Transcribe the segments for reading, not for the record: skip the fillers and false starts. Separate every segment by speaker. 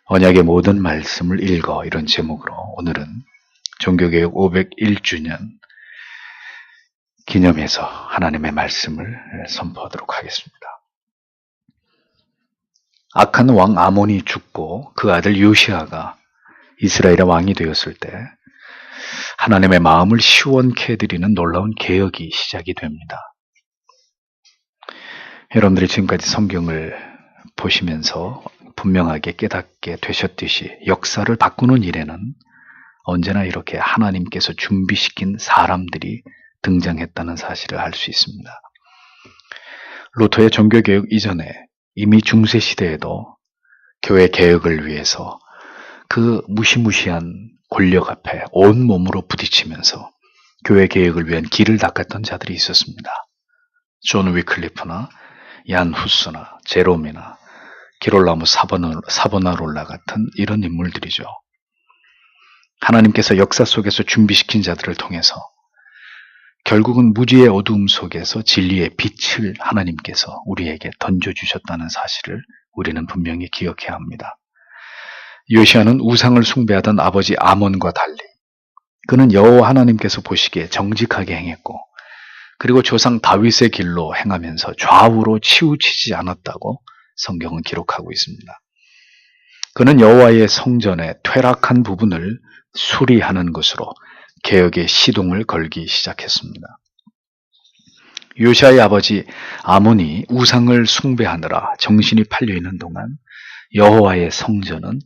Speaker 1: 언약의 모든 말씀을 읽어, 이런 제목으로 오늘은 종교개혁 501주년 기념해서 하나님의 말씀을 선포하도록 하겠습니다. 악한 왕 아몬이 죽고 그 아들 요시아가 이스라엘의 왕이 되었을 때 하나님의 마음을 시원케 해드리는 놀라운 개혁이 시작이 됩니다. 여러분들이 지금까지 성경을 보시면서 분명하게 깨닫게 되셨듯이 역사를 바꾸는 일에는 언제나 이렇게 하나님께서 준비시킨 사람들이 등장했다는 사실을 알 수 있습니다. 루터의 종교개혁 이전에 이미 중세시대에도 교회 개혁을 위해서 그 무시무시한 권력 앞에 온몸으로 부딪히면서 교회 개혁을 위한 길을 닦았던 자들이 있었습니다. 존 위클리프나 얀 후스나 제롬이나 기롤라모 사보나롤라 같은 이런 인물들이죠. 하나님께서 역사 속에서 준비시킨 자들을 통해서 결국은 무지의 어두움 속에서 진리의 빛을 하나님께서 우리에게 던져주셨다는 사실을 우리는 분명히 기억해야 합니다. 요시아는 우상을 숭배하던 아버지 아몬과 달리 그는 여호와 하나님께서 보시기에 정직하게 행했고, 그리고 조상 다윗의 길로 행하면서 좌우로 치우치지 않았다고 성경은 기록하고 있습니다. 그는 여호와의 성전의 퇴락한 부분을 수리하는 것으로 개혁의 시동을 걸기 시작했습니다. 요시아의 아버지 아몬이 우상을 숭배하느라 정신이 팔려있는 동안 여호와의 성전은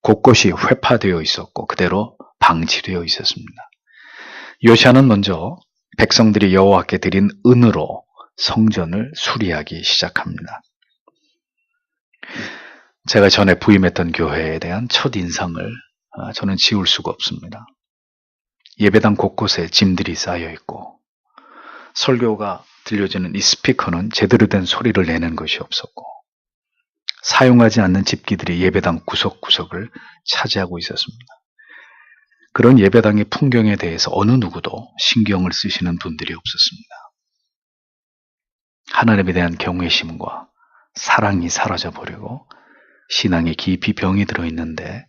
Speaker 1: 곳곳이 회파되어 있었고 그대로 방치되어 있었습니다. 요시아는 먼저 백성들이 여호와께 드린 은으로 성전을 수리하기 시작합니다. 제가 전에 부임했던 교회에 대한 첫인상을 저는 지울 수가 없습니다. 예배당 곳곳에 짐들이 쌓여 있고 설교가 들려지는 이 스피커는 제대로 된 소리를 내는 것이 없었고 사용하지 않는 집기들이 예배당 구석구석을 차지하고 있었습니다. 그런 예배당의 풍경에 대해서 어느 누구도 신경을 쓰시는 분들이 없었습니다. 하나님에 대한 경외심과 사랑이 사라져버리고 신앙에 깊이 병이 들어있는데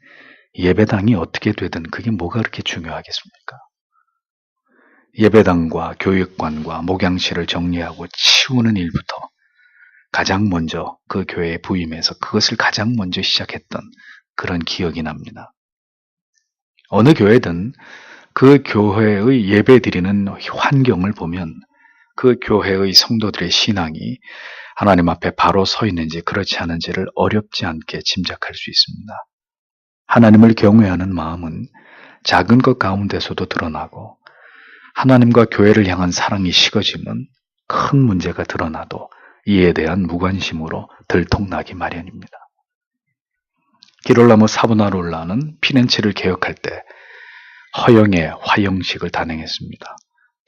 Speaker 1: 예배당이 어떻게 되든 그게 뭐가 그렇게 중요하겠습니까? 예배당과 교육관과 목양실을 정리하고 치우는 일부터 가장 먼저 그 교회에 부임해서 그것을 가장 먼저 시작했던 그런 기억이 납니다. 어느 교회든 그 교회의 예배드리는 환경을 보면 그 교회의 성도들의 신앙이 하나님 앞에 바로 서 있는지 그렇지 않은지를 어렵지 않게 짐작할 수 있습니다. 하나님을 경외하는 마음은 작은 것 가운데서도 드러나고 하나님과 교회를 향한 사랑이 식어지면 큰 문제가 드러나도 이에 대한 무관심으로 들통나기 마련입니다. 기롤라모 사보나롤라는 피렌체를 개혁할 때 허영의 화형식을 단행했습니다.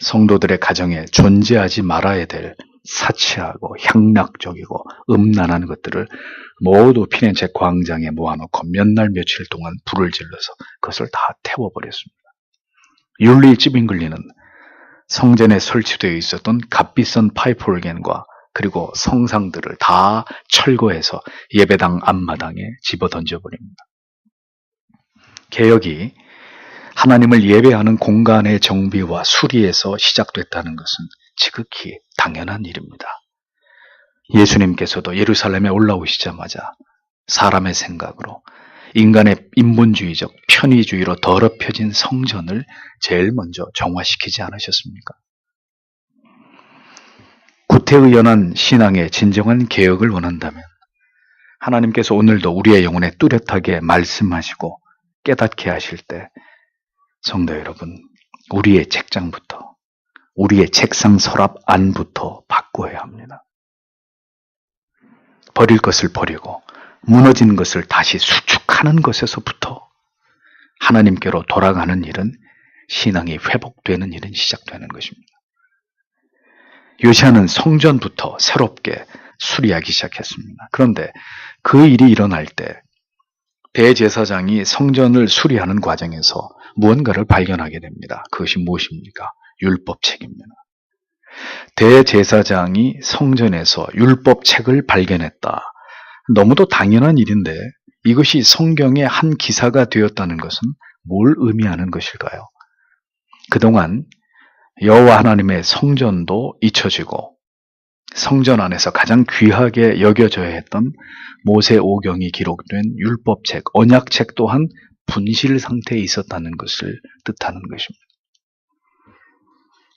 Speaker 1: 성도들의 가정에 존재하지 말아야 될 사치하고 향락적이고 음란한 것들을 모두 피렌체 광장에 모아놓고 몇 날 며칠 동안 불을 질러서 그것을 다 태워버렸습니다. 윤리 찌빙글리는 성전에 설치되어 있었던 값비싼 파이프 오르겐과 그리고 성상들을 다 철거해서 예배당 앞마당에 집어던져버립니다. 개혁이 하나님을 예배하는 공간의 정비와 수리에서 시작됐다는 것은 지극히 당연한 일입니다. 예수님께서도 예루살렘에 올라오시자마자 사람의 생각으로 인간의 인본주의적 편의주의로 더럽혀진 성전을 제일 먼저 정화시키지 않으셨습니까? 구태의연한 신앙의 진정한 개혁을 원한다면 하나님께서 오늘도 우리의 영혼에 뚜렷하게 말씀하시고 깨닫게 하실 때 성도 여러분, 우리의 책장부터 우리의 책상 서랍 안부터 바꾸어야 합니다. 버릴 것을 버리고 무너진 것을 다시 수축하는 것에서부터 하나님께로 돌아가는 일은 신앙이 회복되는 일은 시작되는 것입니다. 요시아는 성전부터 새롭게 수리하기 시작했습니다. 그런데 그 일이 일어날 때 대제사장이 성전을 수리하는 과정에서 무언가를 발견하게 됩니다. 그것이 무엇입니까? 율법책입니다. 대제사장이 성전에서 율법책을 발견했다. 너무도 당연한 일인데 이것이 성경의 한 기사가 되었다는 것은 뭘 의미하는 것일까요? 그동안 여호와 하나님의 성전도 잊혀지고 성전 안에서 가장 귀하게 여겨져야 했던 모세오경이 기록된 율법책, 언약책 또한 분실 상태에 있었다는 것을 뜻하는 것입니다.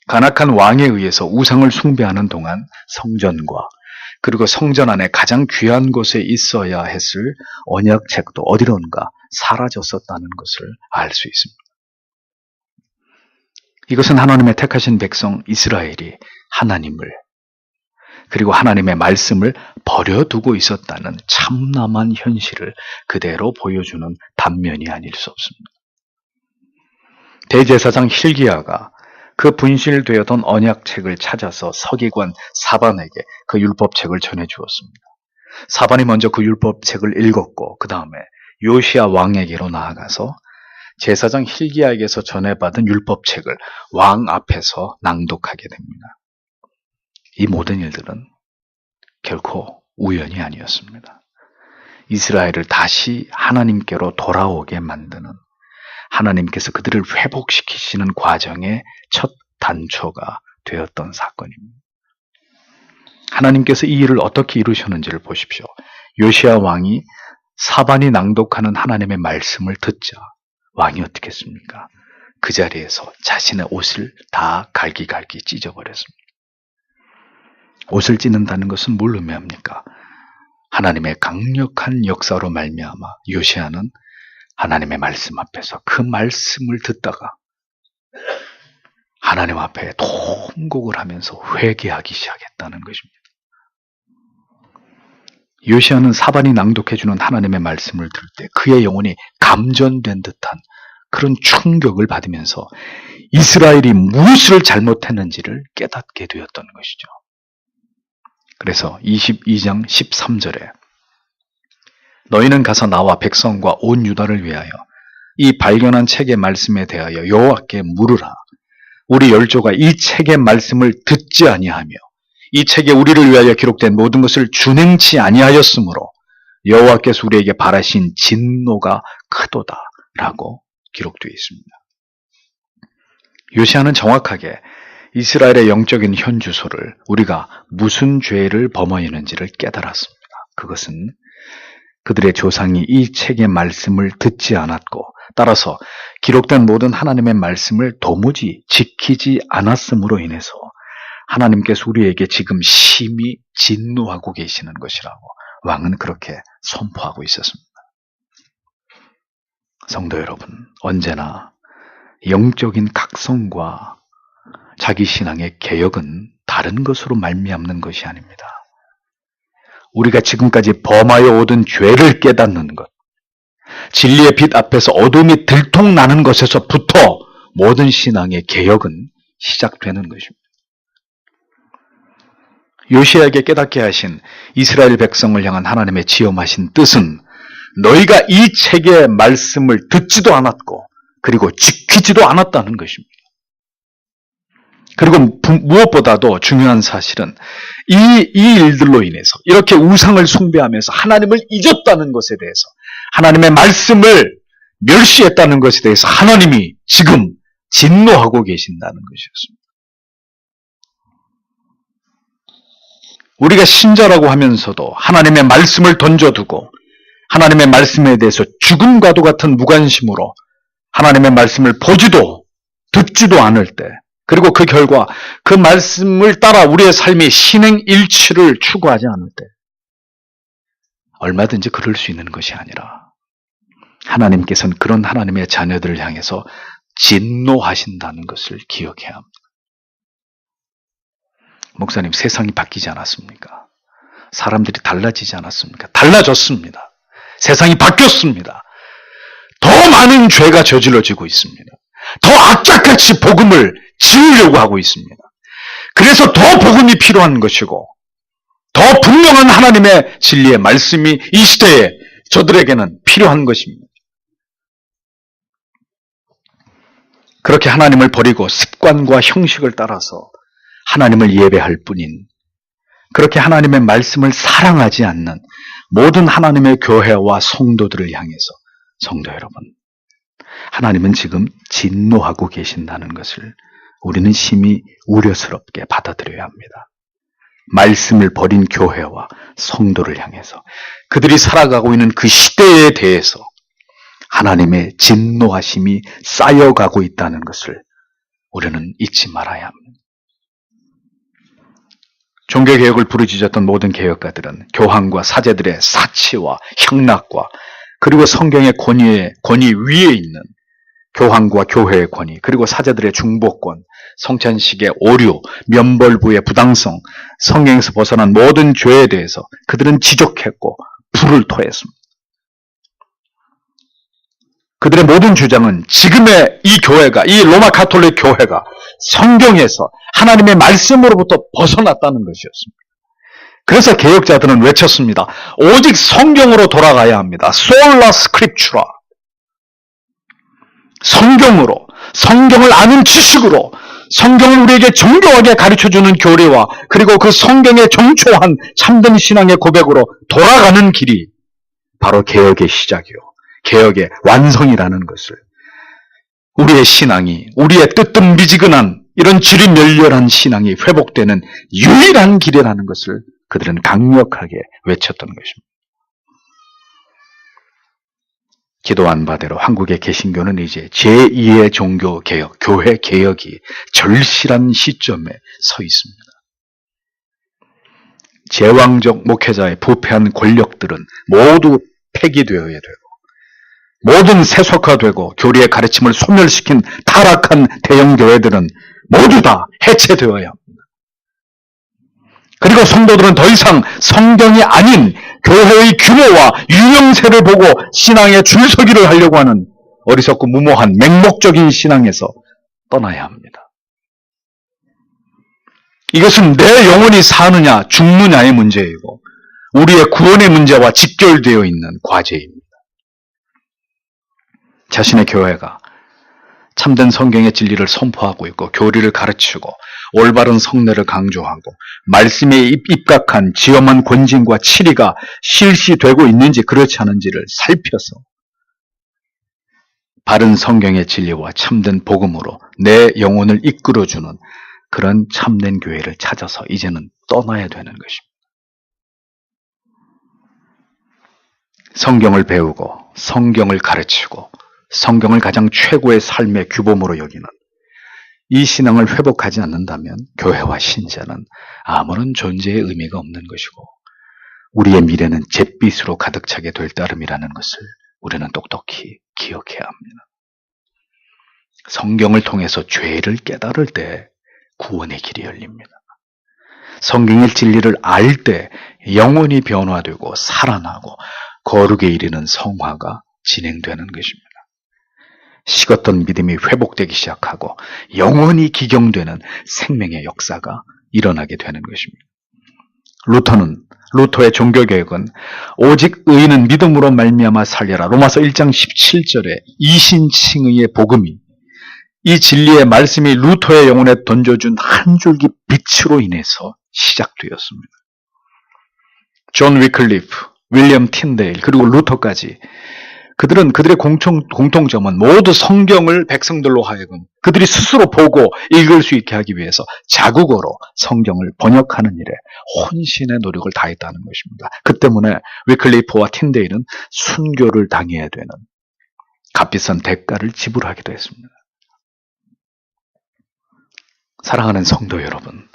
Speaker 1: 간악한 왕에 의해서 우상을 숭배하는 동안 성전과 그리고 성전 안에 가장 귀한 곳에 있어야 했을 언약책도 어디론가 사라졌었다는 것을 알 수 있습니다. 이것은 하나님의 택하신 백성 이스라엘이 하나님을 그리고 하나님의 말씀을 버려두고 있었다는 참담한 현실을 그대로 보여주는 단면이 아닐 수 없습니다. 대제사장 hil기야가 그 분실되었던 언약책을 찾아서 서기관 사반에게 그 율법책을 전해주었습니다. 사반이 먼저 그 율법책을 읽었고 그 다음에 요시야 왕에게로 나아가서 제사장 hil기야에게서 전해받은 율법책을 왕 앞에서 낭독하게 됩니다. 이 모든 일들은 결코 우연이 아니었습니다. 이스라엘을 다시 하나님께로 돌아오게 만드는 하나님께서 그들을 회복시키시는 과정의 첫 단초가 되었던 사건입니다. 하나님께서 이 일을 어떻게 이루셨는지를 보십시오. 요시야 왕이 사반이 낭독하는 하나님의 말씀을 듣자 왕이 어떻게 했습니까? 그 자리에서 자신의 옷을 다 갈기갈기 찢어버렸습니다. 옷을 찢는다는 것은 뭘 의미합니까? 하나님의 강력한 역사로 말미암아 요시야는 하나님의 말씀 앞에서 그 말씀을 듣다가 하나님 앞에 통곡을 하면서 회개하기 시작했다는 것입니다. 요시야는 사반이 낭독해주는 하나님의 말씀을 들을 때 그의 영혼이 감전된 듯한 그런 충격을 받으면서 이스라엘이 무엇을 잘못했는지를 깨닫게 되었던 것이죠. 그래서 22장 13절에 너희는 가서 나와 백성과 온 유다를 위하여 이 발견한 책의 말씀에 대하여 여호와께 물으라. 우리 열조가 이 책의 말씀을 듣지 아니하며 이 책에 우리를 위하여 기록된 모든 것을 준행치 아니하였으므로 여호와께서 우리에게 바라신 진노가 크도다라고 기록되어 있습니다. 요시야는 정확하게 이스라엘의 영적인 현주소를 우리가 무슨 죄를 범하였는지를 깨달았습니다. 그것은 그들의 조상이 이 책의 말씀을 듣지 않았고 따라서 기록된 모든 하나님의 말씀을 도무지 지키지 않았음으로 인해서 하나님께서 우리에게 지금 심히 진노하고 계시는 것이라고 왕은 그렇게 선포하고 있었습니다. 성도 여러분, 언제나 영적인 각성과 자기 신앙의 개혁은 다른 것으로 말미암는 것이 아닙니다. 우리가 지금까지 범하여 오던 죄를 깨닫는 것, 진리의 빛 앞에서 어둠이 들통나는 것에서부터 모든 신앙의 개혁은 시작되는 것입니다. 요시야에게 깨닫게 하신 이스라엘 백성을 향한 하나님의 지엄하신 뜻은 너희가 이 책의 말씀을 듣지도 않았고 그리고 지키지도 않았다는 것입니다. 그리고 무엇보다도 중요한 사실은 이 일들로 인해서 이렇게 우상을 숭배하면서 하나님을 잊었다는 것에 대해서 하나님의 말씀을 멸시했다는 것에 대해서 하나님이 지금 진노하고 계신다는 것이었습니다. 우리가 신자라고 하면서도 하나님의 말씀을 던져두고 하나님의 말씀에 대해서 죽음과도 같은 무관심으로 하나님의 말씀을 보지도 듣지도 않을 때 그리고 그 결과 그 말씀을 따라 우리의 삶이 신행일치를 추구하지 않을 때 얼마든지 그럴 수 있는 것이 아니라 하나님께서는 그런 하나님의 자녀들을 향해서 진노하신다는 것을 기억해야 합니다. 목사님, 세상이 바뀌지 않았습니까? 사람들이 달라지지 않았습니까? 달라졌습니다. 세상이 바뀌었습니다. 더 많은 죄가 저질러지고 있습니다. 더 악착같이 복음을 지으려고 하고 있습니다. 그래서 더 복음이 필요한 것이고 더 분명한 하나님의 진리의 말씀이 이 시대에 저들에게는 필요한 것입니다. 그렇게 하나님을 버리고 습관과 형식을 따라서 하나님을 예배할 뿐인 그렇게 하나님의 말씀을 사랑하지 않는 모든 하나님의 교회와 성도들을 향해서 성도 여러분, 하나님은 지금 진노하고 계신다는 것을 우리는 심히 우려스럽게 받아들여야 합니다. 말씀을 버린 교회와 성도를 향해서 그들이 살아가고 있는 그 시대에 대해서 하나님의 진노하심이 쌓여가고 있다는 것을 우리는 잊지 말아야 합니다. 종교개혁을 부르짖었던 모든 개혁가들은 교황과 사제들의 사치와 향락과 그리고 성경의 권위 위에 있는 교황과 교회의 권위, 그리고 사제들의 중보권, 성찬식의 오류, 면벌부의 부당성, 성경에서 벗어난 모든 죄에 대해서 그들은 지적했고 불을 토했습니다. 그들의 모든 주장은 지금의 이 교회가, 이 로마 가톨릭 교회가 성경에서 하나님의 말씀으로부터 벗어났다는 것이었습니다. 그래서 개혁자들은 외쳤습니다. 오직 성경으로 돌아가야 합니다. Sola Scriptura. 성경으로, 성경을 아는 지식으로, 성경을 우리에게 정교하게 가르쳐주는 교리와 그리고 그 성경에 정초한 참된 신앙의 고백으로 돌아가는 길이 바로 개혁의 시작이요, 개혁의 완성이라는 것을, 우리의 신앙이, 우리의 뜨뜻미지근한 이런 지리멸렬한 신앙이 회복되는 유일한 길이라는 것을 그들은 강력하게 외쳤던 것입니다. 기도한 바대로 한국의 개신교는 이제 제2의 종교개혁, 교회 개혁이 절실한 시점에 서 있습니다. 제왕적 목회자의 부패한 권력들은 모두 폐기되어야 되고, 모든 세속화되고 교리의 가르침을 소멸시킨 타락한 대형교회들은 모두 다 해체되어야 합니다. 그리고 성도들은 더 이상 성경이 아닌 교회의 규모와 유명세를 보고 신앙의 줄서기를 하려고 하는 어리석고 무모한 맹목적인 신앙에서 떠나야 합니다. 이것은 내 영혼이 사느냐 죽느냐의 문제이고 우리의 구원의 문제와 직결되어 있는 과제입니다. 자신의 교회가 참된 성경의 진리를 선포하고 있고 교리를 가르치고 올바른 성례를 강조하고 말씀에 입각한 지엄한 권징과 치리가 실시되고 있는지 그렇지 않은지를 살펴서 바른 성경의 진리와 참된 복음으로 내 영혼을 이끌어주는 그런 참된 교회를 찾아서 이제는 떠나야 되는 것입니다. 성경을 배우고 성경을 가르치고 성경을 가장 최고의 삶의 규범으로 여기는 이 신앙을 회복하지 않는다면 교회와 신자는 아무런 존재의 의미가 없는 것이고 우리의 미래는 잿빛으로 가득 차게 될 따름이라는 것을 우리는 똑똑히 기억해야 합니다. 성경을 통해서 죄를 깨달을 때 구원의 길이 열립니다. 성경의 진리를 알 때 영혼이 변화되고 살아나고 거룩에 이르는 성화가 진행되는 것입니다. 식었던 믿음이 회복되기 시작하고 영원히 기경되는 생명의 역사가 일어나게 되는 것입니다. 루터의 종교개혁은 오직 의인은 믿음으로 말미암아 살려라, 로마서 1장 17절에 이신칭의의 복음이, 이 진리의 말씀이 루터의 영혼에 던져준 한 줄기 빛으로 인해서 시작되었습니다. 존 위클리프, 윌리엄 틴데일, 그리고 루터까지 그들의 공통점은 모두 성경을 백성들로 하여금 그들이 스스로 보고 읽을 수 있게 하기 위해서 자국어로 성경을 번역하는 일에 혼신의 노력을 다했다는 것입니다. 그 때문에 위클리프와 틴데일은 순교를 당해야 되는 값비싼 대가를 지불하기도 했습니다. 사랑하는 성도 여러분,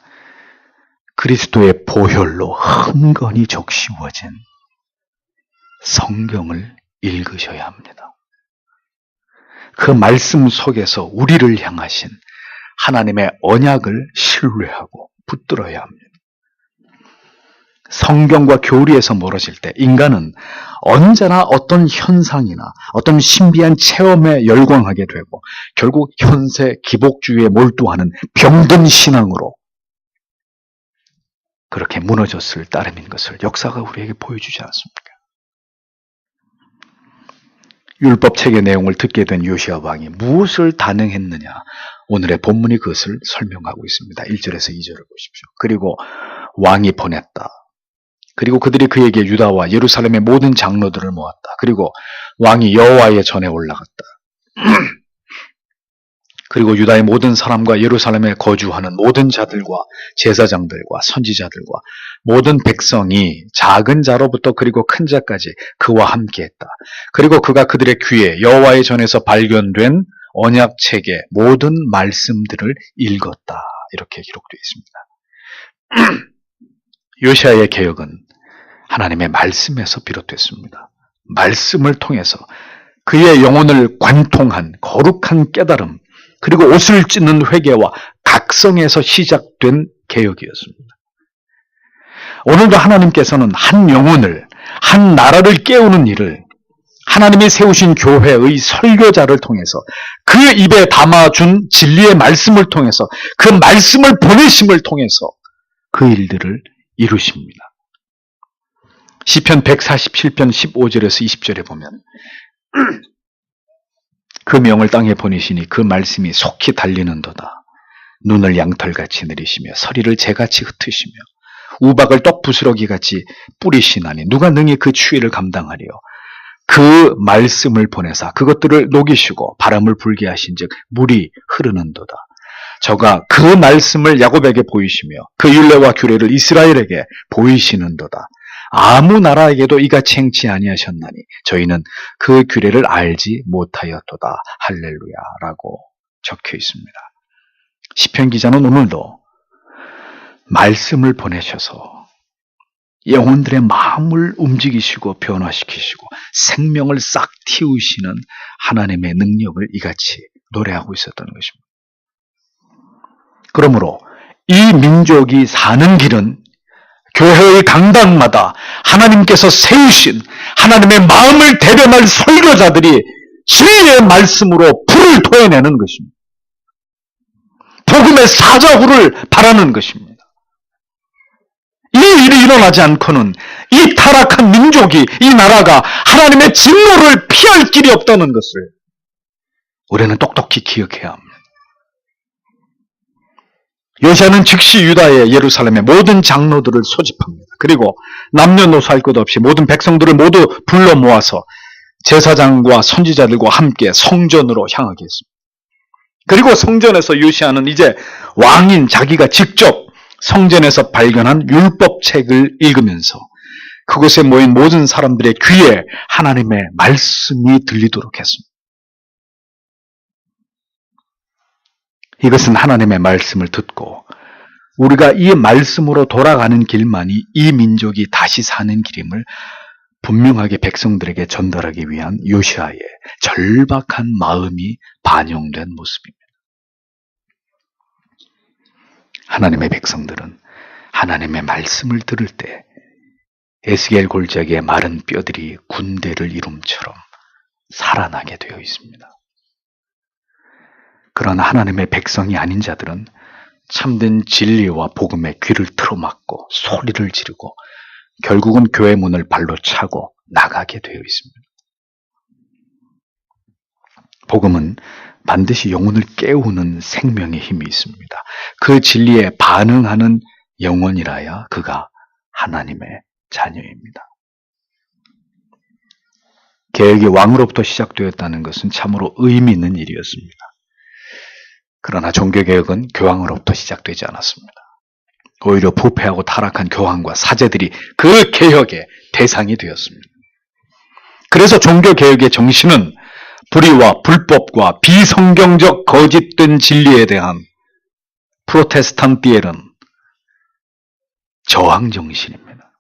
Speaker 1: 그리스도의 보혈로 흥건히 적시워진 성경을 읽으셔야 합니다. 그 말씀 속에서 우리를 향하신 하나님의 언약을 신뢰하고 붙들어야 합니다. 성경과 교리에서 멀어질 때 인간은 언제나 어떤 현상이나 어떤 신비한 체험에 열광하게 되고 결국 현세 기복주의에 몰두하는 병든 신앙으로 그렇게 무너졌을 따름인 것을 역사가 우리에게 보여주지 않습니까? 율법책의 내용을 듣게 된 요시야 왕이 무엇을 단행했느냐? 오늘의 본문이 그것을 설명하고 있습니다. 1절에서 2절을 보십시오. 그리고 왕이 보냈다. 그리고 그들이 그에게 유다와 예루살렘의 모든 장로들을 모았다. 그리고 왕이 여호와의 전에 올라갔다. 그리고 유다의 모든 사람과 예루살렘에 거주하는 모든 자들과 제사장들과 선지자들과 모든 백성이 작은 자로부터 그리고 큰 자까지 그와 함께했다. 그리고 그가 그들의 귀에 여호와의 전에서 발견된 언약책의 모든 말씀들을 읽었다. 이렇게 기록되어 있습니다. 요시아의 개혁은 하나님의 말씀에서 비롯됐습니다. 말씀을 통해서 그의 영혼을 관통한 거룩한 깨달음, 그리고 옷을 찢는 회개와 각성에서 시작된 개혁이었습니다. 오늘도 하나님께서는 한 영혼을, 한 나라를 깨우는 일을 하나님이 세우신 교회의 설교자를 통해서 그 입에 담아준 진리의 말씀을 통해서 그 말씀을 보내심을 통해서 그 일들을 이루십니다. 시편 147편 15절에서 20절에 보면 그 명을 땅에 보내시니 그 말씀이 속히 달리는도다. 눈을 양털같이 내리시며 서리를 재같이 흩으시며 우박을 떡부스러기같이 뿌리시나니 누가 능히 그 추위를 감당하리요. 그 말씀을 보내사 그것들을 녹이시고 바람을 불게 하신즉 물이 흐르는도다. 저가 그 말씀을 야곱에게 보이시며 그 율례와 규례를 이스라엘에게 보이시는도다. 아무 나라에게도 이같이 행치 아니하셨나니 저희는 그 규례를 알지 못하였도다. 할렐루야라고 적혀 있습니다. 시편 기자는 오늘도 말씀을 보내셔서 영혼들의 마음을 움직이시고 변화시키시고 생명을 싹 틔우시는 하나님의 능력을 이같이 노래하고 있었던 것입니다. 그러므로 이 민족이 사는 길은 교회의 강당마다 하나님께서 세우신 하나님의 마음을 대변할 설교자들이 진리의 말씀으로 불을 토해내는 것입니다. 복음의 사자후를 바라는 것입니다. 이 일이 일어나지 않고는 이 타락한 민족이, 이 나라가 하나님의 진노를 피할 길이 없다는 것을 우리는 똑똑히 기억해야 합니다. 요시아는 즉시 유다의 예루살렘의 모든 장로들을 소집합니다. 그리고 남녀노소 할 것 없이 모든 백성들을 모두 불러 모아서 제사장과 선지자들과 함께 성전으로 향하게 했습니다. 그리고 성전에서 요시아는 이제 왕인 자기가 직접 성전에서 발견한 율법책을 읽으면서 그곳에 모인 모든 사람들의 귀에 하나님의 말씀이 들리도록 했습니다. 이것은 하나님의 말씀을 듣고 우리가 이 말씀으로 돌아가는 길만이 이 민족이 다시 사는 길임을 분명하게 백성들에게 전달하기 위한 요시아의 절박한 마음이 반영된 모습입니다. 하나님의 백성들은 하나님의 말씀을 들을 때 에스겔 골짜기의 마른 뼈들이 군대를 이룸처럼 살아나게 되어 있습니다. 그러나 하나님의 백성이 아닌 자들은 참된 진리와 복음의 귀를 틀어막고 소리를 지르고 결국은 교회 문을 발로 차고 나가게 되어 있습니다. 복음은 반드시 영혼을 깨우는 생명의 힘이 있습니다. 그 진리에 반응하는 영혼이라야 그가 하나님의 자녀입니다. 개혁이 왕으로부터 시작되었다는 것은 참으로 의미 있는 일이었습니다. 그러나 종교개혁은 교황으로부터 시작되지 않았습니다. 오히려 부패하고 타락한 교황과 사제들이 그 개혁의 대상이 되었습니다. 그래서 종교개혁의 정신은 불의와 불법과 비성경적 거짓된 진리에 대한 프로테스탄티엘은 저항 정신입니다.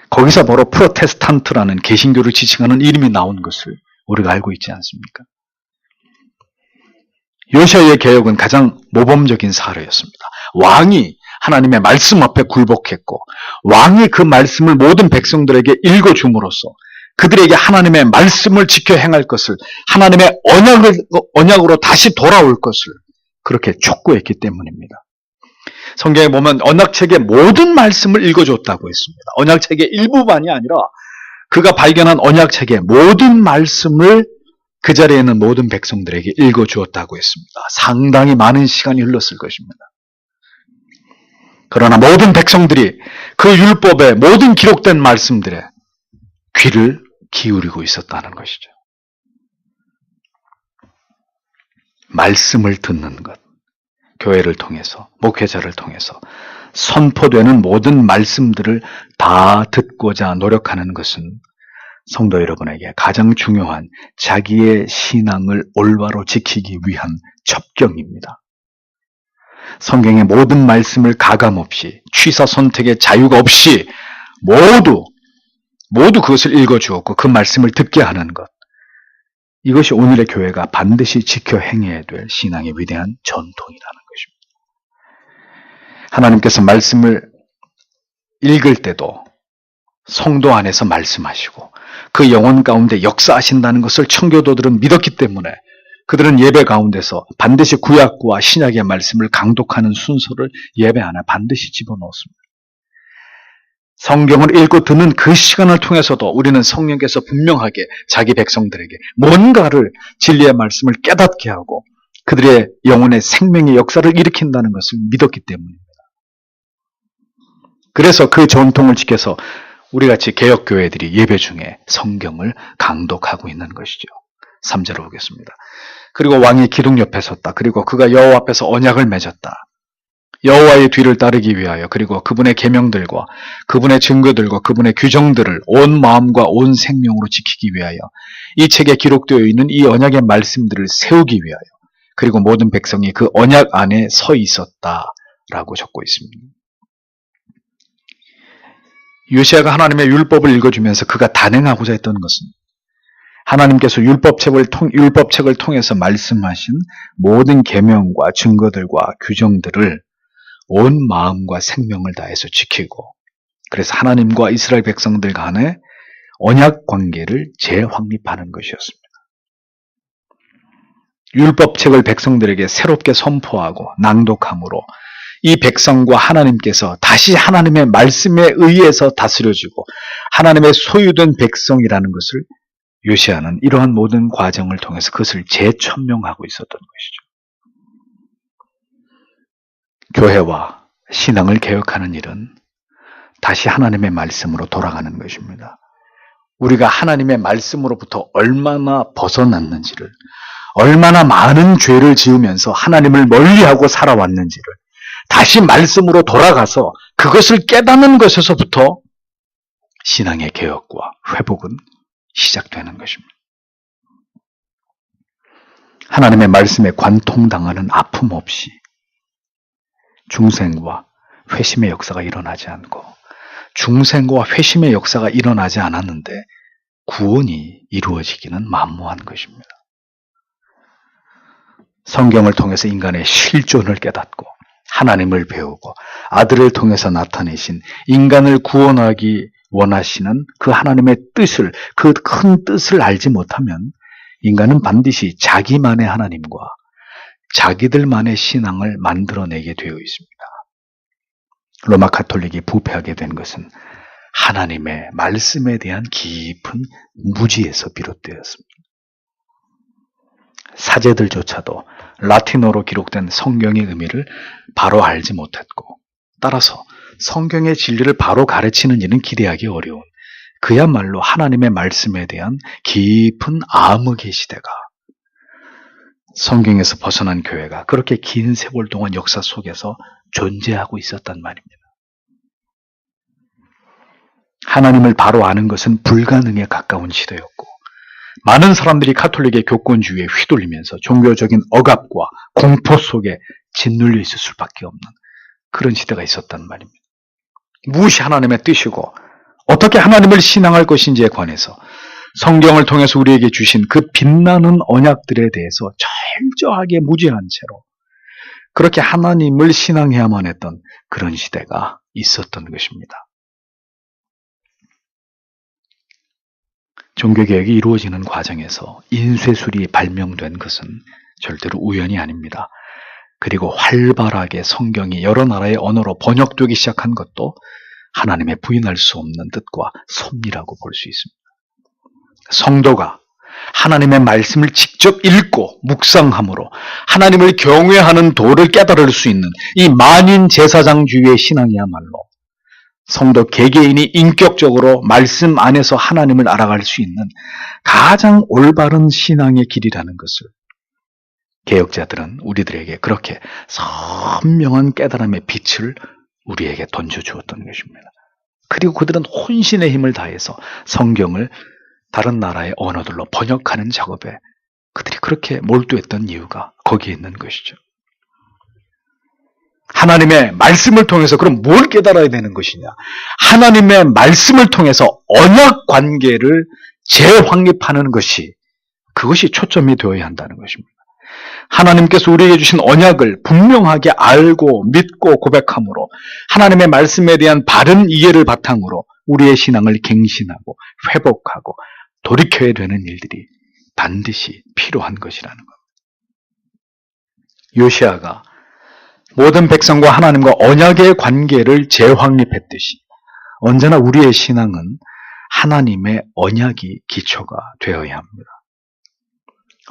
Speaker 1: 거기서 바로 프로테스탄트라는 개신교를 지칭하는 이름이 나온 것을 우리가 알고 있지 않습니까? 요시아의 개혁은 가장 모범적인 사례였습니다. 왕이 하나님의 말씀 앞에 굴복했고 왕이 그 말씀을 모든 백성들에게 읽어줌으로써 그들에게 하나님의 말씀을 지켜 행할 것을, 하나님의 언약으로 다시 돌아올 것을 그렇게 촉구했기 때문입니다. 성경에 보면 언약책의 모든 말씀을 읽어줬다고 했습니다. 언약책의 일부만이 아니라 그가 발견한 언약책의 모든 말씀을 그 자리에 있는 모든 백성들에게 읽어주었다고 했습니다. 상당히 많은 시간이 흘렀을 것입니다. 그러나 모든 백성들이 그 율법의 모든 기록된 말씀들에 귀를 기울이고 있었다는 것이죠. 말씀을 듣는 것, 교회를 통해서, 목회자를 통해서 선포되는 모든 말씀들을 다 듣고자 노력하는 것은 성도 여러분에게 가장 중요한 자기의 신앙을 올바로 지키기 위한 첩경입니다. 성경의 모든 말씀을 가감없이 취사 선택의 자유가 없이 모두 그것을 읽어주었고 그 말씀을 듣게 하는 것, 이것이 오늘의 교회가 반드시 지켜 행해야 될 신앙의 위대한 전통이라는 것입니다. 하나님께서 말씀을 읽을 때도 성도 안에서 말씀하시고 그 영혼 가운데 역사하신다는 것을 청교도들은 믿었기 때문에 그들은 예배 가운데서 반드시 구약과 신약의 말씀을 강독하는 순서를 예배 안에 반드시 집어넣었습니다. 성경을 읽고 듣는 그 시간을 통해서도 우리는 성령께서 분명하게 자기 백성들에게 뭔가를 진리의 말씀을 깨닫게 하고 그들의 영혼의 생명의 역사를 일으킨다는 것을 믿었기 때문입니다. 그래서 그 전통을 지켜서 우리같이 개혁교회들이 예배 중에 성경을 강독하고 있는 것이죠. 3절을 보겠습니다. 그리고 왕이 기둥 옆에 섰다. 그리고 그가 여호와 앞에서 언약을 맺었다. 여호와의 뒤를 따르기 위하여 그리고 그분의 계명들과 그분의 증거들과 그분의 규정들을 온 마음과 온 생명으로 지키기 위하여 이 책에 기록되어 있는 이 언약의 말씀들을 세우기 위하여 그리고 모든 백성이 그 언약 안에 서 있었다라고 적고 있습니다. 요시야가 하나님의 율법을 읽어주면서 그가 단행하고자 했던 것은 하나님께서 율법책을 통해서 말씀하신 모든 계명과 증거들과 규정들을 온 마음과 생명을 다해서 지키고 그래서 하나님과 이스라엘 백성들 간의 언약 관계를 재확립하는 것이었습니다. 율법책을 백성들에게 새롭게 선포하고 낭독함으로 이 백성과 하나님께서 다시 하나님의 말씀에 의해서 다스려지고 하나님의 소유된 백성이라는 것을 요시야는 이러한 모든 과정을 통해서 그것을 재천명하고 있었던 것이죠. 교회와 신앙을 개혁하는 일은 다시 하나님의 말씀으로 돌아가는 것입니다. 우리가 하나님의 말씀으로부터 얼마나 벗어났는지를, 얼마나 많은 죄를 지으면서 하나님을 멀리하고 살아왔는지를 다시 말씀으로 돌아가서 그것을 깨닫는 것에서부터 신앙의 개혁과 회복은 시작되는 것입니다. 하나님의 말씀에 관통당하는 아픔 없이 중생과 회심의 역사가 일어나지 않고 중생과 회심의 역사가 일어나지 않았는데 구원이 이루어지기는 만무한 것입니다. 성경을 통해서 인간의 실존을 깨닫고 하나님을 배우고 아들을 통해서 나타내신 인간을 구원하기 원하시는 그 하나님의 뜻을, 그 큰 뜻을 알지 못하면 인간은 반드시 자기만의 하나님과 자기들만의 신앙을 만들어내게 되어 있습니다. 로마 가톨릭이 부패하게 된 것은 하나님의 말씀에 대한 깊은 무지에서 비롯되었습니다. 사제들조차도 라틴어로 기록된 성경의 의미를 바로 알지 못했고 따라서 성경의 진리를 바로 가르치는 일은 기대하기 어려운 그야말로 하나님의 말씀에 대한 깊은 암흑의 시대가 성경에서 벗어난 교회가 그렇게 긴 세월 동안 역사 속에서 존재하고 있었단 말입니다. 하나님을 바로 아는 것은 불가능에 가까운 시대였고 많은 사람들이 가톨릭의 교권주의에 휘둘리면서 종교적인 억압과 공포 속에 짓눌려 있을 수밖에 없는 그런 시대가 있었단 말입니다. 무엇이 하나님의 뜻이고 어떻게 하나님을 신앙할 것인지에 관해서 성경을 통해서 우리에게 주신 그 빛나는 언약들에 대해서 철저하게 무지한 채로 그렇게 하나님을 신앙해야만 했던 그런 시대가 있었던 것입니다. 종교개혁이 이루어지는 과정에서 인쇄술이 발명된 것은 절대로 우연이 아닙니다. 그리고 활발하게 성경이 여러 나라의 언어로 번역되기 시작한 것도 하나님의 부인할 수 없는 뜻과 섭리라고 볼 수 있습니다. 성도가 하나님의 말씀을 직접 읽고 묵상함으로 하나님을 경외하는 도를 깨달을 수 있는 이 만인 제사장주의의 신앙이야말로 성도 개개인이 인격적으로 말씀 안에서 하나님을 알아갈 수 있는 가장 올바른 신앙의 길이라는 것을 개혁자들은 우리들에게 그렇게 선명한 깨달음의 빛을 우리에게 던져주었던 것입니다. 그리고 그들은 혼신의 힘을 다해서 성경을 다른 나라의 언어들로 번역하는 작업에 그들이 그렇게 몰두했던 이유가 거기에 있는 것이죠. 하나님의 말씀을 통해서 그럼 뭘 깨달아야 되는 것이냐? 하나님의 말씀을 통해서 언약 관계를 재확립하는 것이 그것이 초점이 되어야 한다는 것입니다. 하나님께서 우리에게 주신 언약을 분명하게 알고 믿고 고백함으로 하나님의 말씀에 대한 바른 이해를 바탕으로 우리의 신앙을 갱신하고 회복하고 돌이켜야 되는 일들이 반드시 필요한 것이라는 것. 요시아가 모든 백성과 하나님과 언약의 관계를 재확립했듯이 언제나 우리의 신앙은 하나님의 언약이 기초가 되어야 합니다.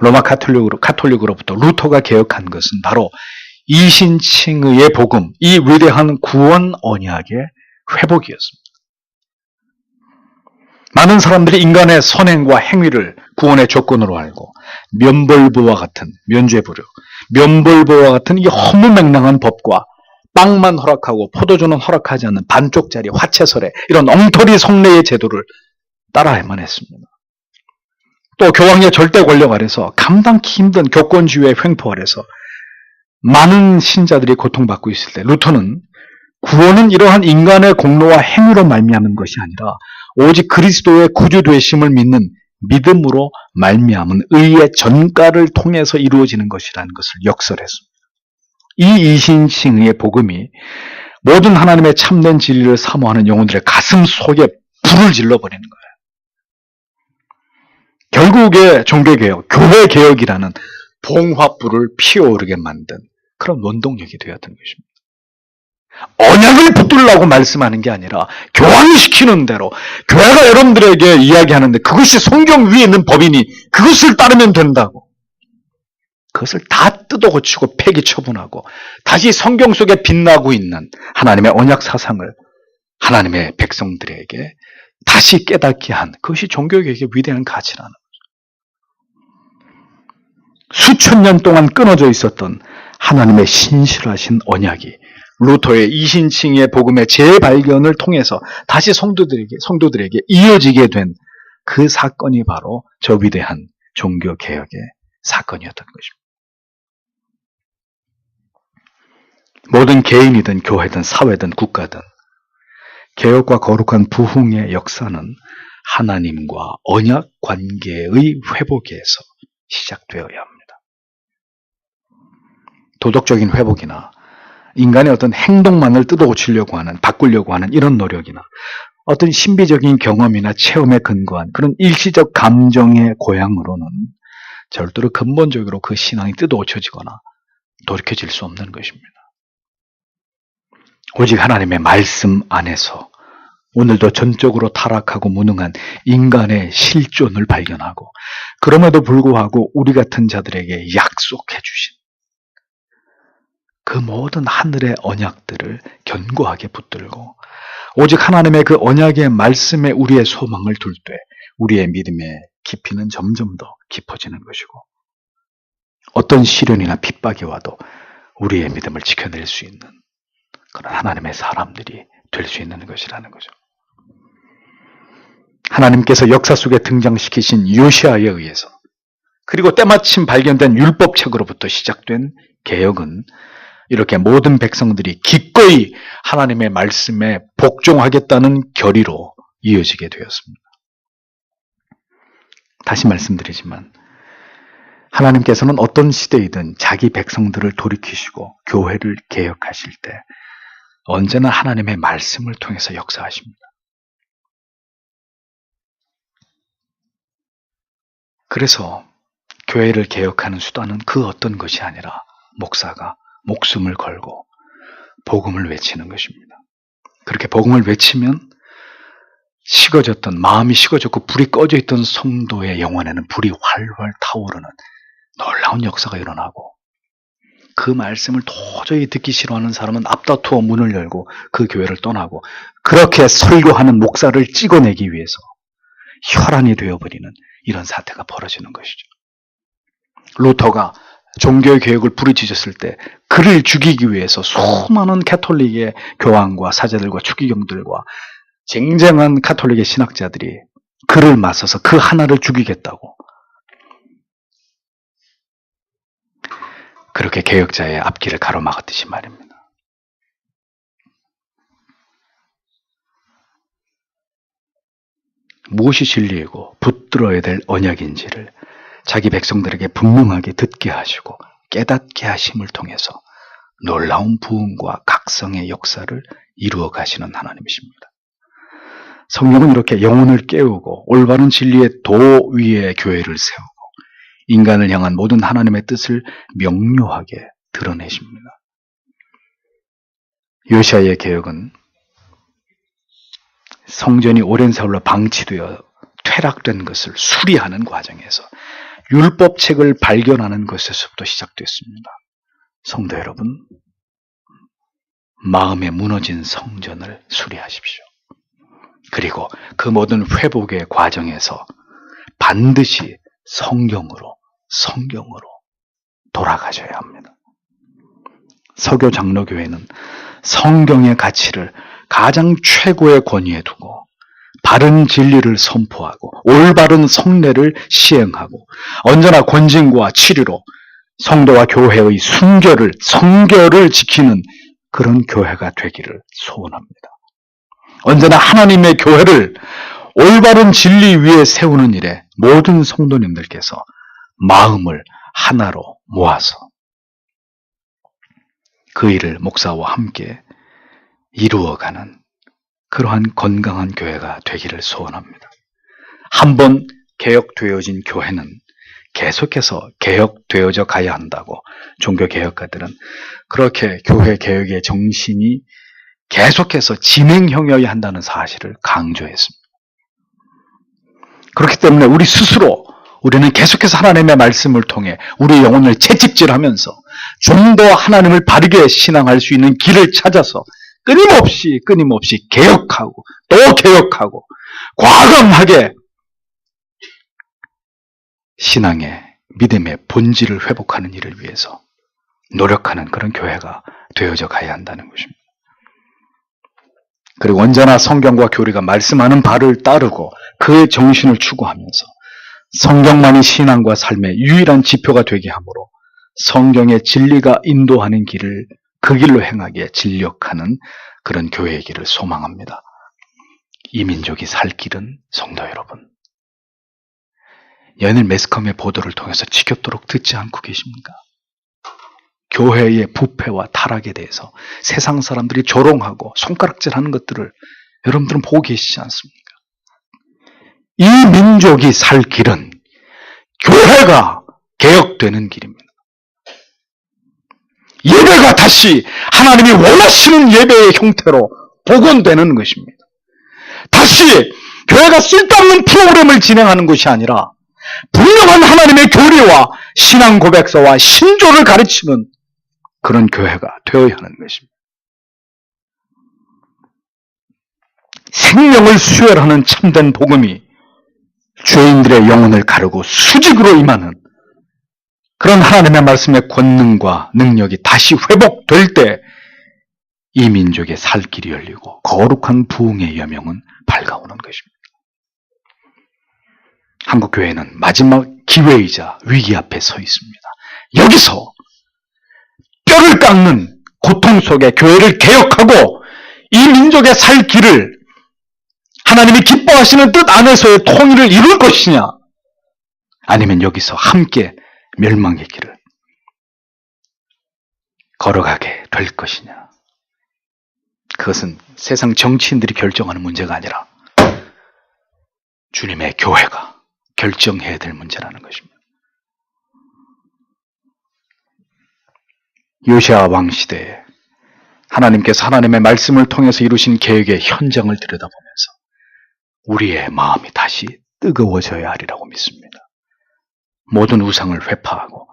Speaker 1: 로마 카톨릭으로부터 루터가 개혁한 것은 바로 이신칭의의 복음, 이 위대한 구원 언약의 회복이었습니다. 많은 사람들이 인간의 선행과 행위를 구원의 조건으로 알고 면벌부와 같은 면죄부류, 면벌부와 같은 이 허무맹랑한 법과 빵만 허락하고 포도주는 허락하지 않는 반쪽짜리 화채설에 이런 엉터리 성례의 제도를 따라야만 했습니다. 또 교황의 절대 권력 아래서 감당기 힘든 교권주의의 횡포 아래서 많은 신자들이 고통받고 있을 때 루터는 구원은 이러한 인간의 공로와 행위로 말미암은 것이 아니라 오직 그리스도의 구주 되심을 믿는 믿음으로 말미암은 의의 전가를 통해서 이루어지는 것이라는 것을 역설했습니다. 이 이신칭의의 복음이 모든 하나님의 참된 진리를 사모하는 영혼들의 가슴 속에 불을 질러버리는 거예요. 결국에 종교개혁, 교회개혁이라는 봉화불을 피어오르게 만든 그런 원동력이 되었던 것입니다. 언약을 붙들라고 말씀하는 게 아니라 교황이 시키는 대로 교회가 여러분들에게 이야기하는데 그것이 성경 위에 있는 법이니 그것을 따르면 된다고. 그것을 다 뜯어 고치고 폐기 처분하고 다시 성경 속에 빛나고 있는 하나님의 언약 사상을 하나님의 백성들에게 다시 깨닫게 한 그것이 종교개혁의 위대한 가치라는 거죠. 수천 년 동안 끊어져 있었던 하나님의 신실하신 언약이 루터의 이신칭의 복음의 재발견을 통해서 다시 성도들에게 이어지게 된 그 사건이 바로 저 위대한 종교개혁의 사건이었던 것입니다. 모든 개인이든 교회든 사회든 국가든 개혁과 거룩한 부흥의 역사는 하나님과 언약 관계의 회복에서 시작되어야 합니다. 도덕적인 회복이나 인간의 어떤 행동만을 뜯어 고치려고 하는, 바꾸려고 하는 이런 노력이나 어떤 신비적인 경험이나 체험에 근거한 그런 일시적 감정의 고향으로는 절대로 근본적으로 그 신앙이 뜯어 고쳐지거나 돌이켜질 수 없는 것입니다. 오직 하나님의 말씀 안에서 오늘도 전적으로 타락하고 무능한 인간의 실존을 발견하고 그럼에도 불구하고 우리 같은 자들에게 약속해 주신 그 모든 하늘의 언약들을 견고하게 붙들고 오직 하나님의 그 언약의 말씀에 우리의 소망을 둘 때 우리의 믿음의 깊이는 점점 더 깊어지는 것이고 어떤 시련이나 핍박이 와도 우리의 믿음을 지켜낼 수 있는 그런 하나님의 사람들이 될 수 있는 것이라는 거죠. 하나님께서 역사 속에 등장시키신 요시아에 의해서 그리고 때마침 발견된 율법책으로부터 시작된 개혁은 이렇게 모든 백성들이 기꺼이 하나님의 말씀에 복종하겠다는 결의로 이어지게 되었습니다. 다시 말씀드리지만 하나님께서는 어떤 시대이든 자기 백성들을 돌이키시고 교회를 개혁하실 때 언제나 하나님의 말씀을 통해서 역사하십니다. 그래서 교회를 개혁하는 수단은 그 어떤 것이 아니라 목사가 목숨을 걸고 복음을 외치는 것입니다. 그렇게 복음을 외치면 식어졌던, 마음이 식어졌고 불이 꺼져 있던 성도의 영혼에는 불이 활활 타오르는 놀라운 역사가 일어나고, 그 말씀을 도저히 듣기 싫어하는 사람은 앞다투어 문을 열고 그 교회를 떠나고, 그렇게 설교하는 목사를 찍어내기 위해서 혈안이 되어버리는 이런 사태가 벌어지는 것이죠. 루터가 종교의 개혁을 부르짖었을 때 그를 죽이기 위해서 수많은 가톨릭의 교황과 사제들과 추기경들과 쟁쟁한 가톨릭의 신학자들이 그를 맞서서 그 하나를 죽이겠다고, 그렇게 개혁자의 앞길을 가로막았듯이 말입니다. 무엇이 진리이고 붙들어야 될 언약인지를 자기 백성들에게 분명하게 듣게 하시고 깨닫게 하심을 통해서 놀라운 부흥과 각성의 역사를 이루어 가시는 하나님이십니다. 성령은 이렇게 영혼을 깨우고 올바른 진리의 도 위에 교회를 세우고 인간을 향한 모든 하나님의 뜻을 명료하게 드러내십니다. 요시아의 개혁은 성전이 오랜 세월로 방치되어 퇴락된 것을 수리하는 과정에서 율법책을 발견하는 것에서부터 시작됐습니다. 성도 여러분, 마음에 무너진 성전을 수리하십시오. 그리고 그 모든 회복의 과정에서 반드시 성경으로 돌아가셔야 합니다. 서교 장로교회는 성경의 가치를 가장 최고의 권위에 두고 바른 진리를 선포하고 올바른 성례를 시행하고 언제나 권징과 치리로 성도와 교회의 성결을 지키는 그런 교회가 되기를 소원합니다. 언제나 하나님의 교회를 올바른 진리 위에 세우는 일에 모든 성도님들께서 마음을 하나로 모아서 그 일을 목사와 함께 이루어가는 그러한 건강한 교회가 되기를 소원합니다. 한번 개혁되어진 교회는 계속해서 개혁되어져 가야 한다고 종교개혁가들은 그렇게 교회 개혁의 정신이 계속해서 진행형이어야 한다는 사실을 강조했습니다. 그렇기 때문에 우리는 계속해서 하나님의 말씀을 통해 우리의 영혼을 채찍질하면서 좀 더 하나님을 바르게 신앙할 수 있는 길을 찾아서 끊임없이 개혁하고 또 개혁하고 과감하게 신앙의 믿음의 본질을 회복하는 일을 위해서 노력하는 그런 교회가 되어져 가야 한다는 것입니다. 그리고 언제나 성경과 교리가 말씀하는 바를 따르고 그의 정신을 추구하면서 성경만이 신앙과 삶의 유일한 지표가 되게 하므로 성경의 진리가 인도하는 길을 그 길로 행하기에 진력하는 그런 교회이기를 소망합니다. 이 민족이 살 길은 성도 여러분, 연일 매스컴의 보도를 통해서 지겹도록 듣지 않고 계십니까? 교회의 부패와 타락에 대해서 세상 사람들이 조롱하고 손가락질하는 것들을 여러분들은 보고 계시지 않습니까? 이 민족이 살 길은 교회가 개혁되는 길입니다. 예배가 다시 하나님이 원하시는 예배의 형태로 복원되는 것입니다. 다시 교회가 쓸데없는 프로그램을 진행하는 것이 아니라 분명한 하나님의 교리와 신앙 고백서와 신조를 가르치는 그런 교회가 되어야 하는 것입니다. 생명을 수혈하는 참된 복음이 죄인들의 영혼을 가르고 수직으로 임하는 그런 하나님의 말씀의 권능과 능력이 다시 회복될 때 이 민족의 살 길이 열리고 거룩한 부흥의 여명은 밝아오는 것입니다. 한국교회는 마지막 기회이자 위기 앞에 서 있습니다. 여기서 뼈를 깎는 고통 속에 교회를 개혁하고 이 민족의 살 길을 하나님이 기뻐하시는 뜻 안에서의 통일을 이룰 것이냐, 아니면 여기서 함께 멸망의 길을 걸어가게 될 것이냐. 그것은 세상 정치인들이 결정하는 문제가 아니라 주님의 교회가 결정해야 될 문제라는 것입니다. 요시아 왕 시대에 하나님께서 하나님의 말씀을 통해서 이루신 계획의 현장을 들여다보면서 우리의 마음이 다시 뜨거워져야 하리라고 믿습니다. 모든 우상을 회파하고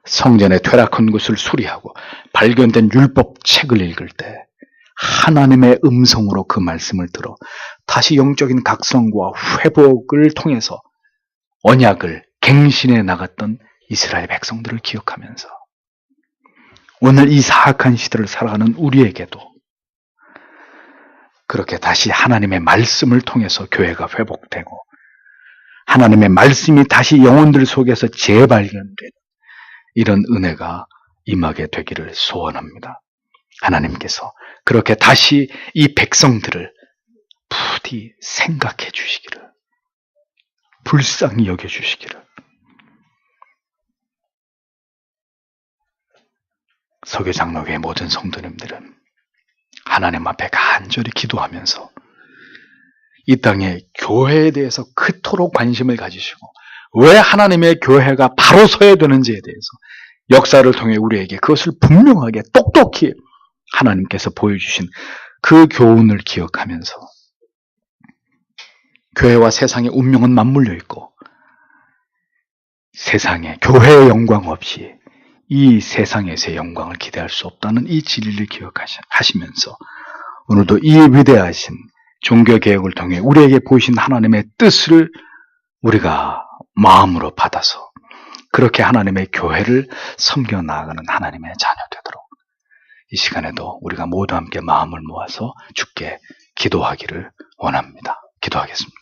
Speaker 1: 성전의 퇴락한 것을 수리하고 발견된 율법 책을 읽을 때 하나님의 음성으로 그 말씀을 들어 다시 영적인 각성과 회복을 통해서 언약을 갱신해 나갔던 이스라엘 백성들을 기억하면서 오늘 이 사악한 시대를 살아가는 우리에게도 그렇게 다시 하나님의 말씀을 통해서 교회가 회복되고 하나님의 말씀이 다시 영혼들 속에서 재발견되는 이런 은혜가 임하게 되기를 소원합니다. 하나님께서 그렇게 다시 이 백성들을 부디 생각해 주시기를, 불쌍히 여겨 주시기를. 서교 장로교의 모든 성도님들은 하나님 앞에 간절히 기도하면서 이 땅에 교회에 대해서 그토록 관심을 가지시고 왜 하나님의 교회가 바로 서야 되는지에 대해서 역사를 통해 우리에게 그것을 분명하게 똑똑히 하나님께서 보여주신 그 교훈을 기억하면서 교회와 세상의 운명은 맞물려 있고 세상에 교회의 영광 없이 이 세상에서의 영광을 기대할 수 없다는 이 진리를 기억하시면서 오늘도 이 위대하신 종교개혁을 통해 우리에게 보이신 하나님의 뜻을 우리가 마음으로 받아서 그렇게 하나님의 교회를 섬겨 나아가는 하나님의 자녀 되도록 이 시간에도 우리가 모두 함께 마음을 모아서 주께 기도하기를 원합니다. 기도하겠습니다.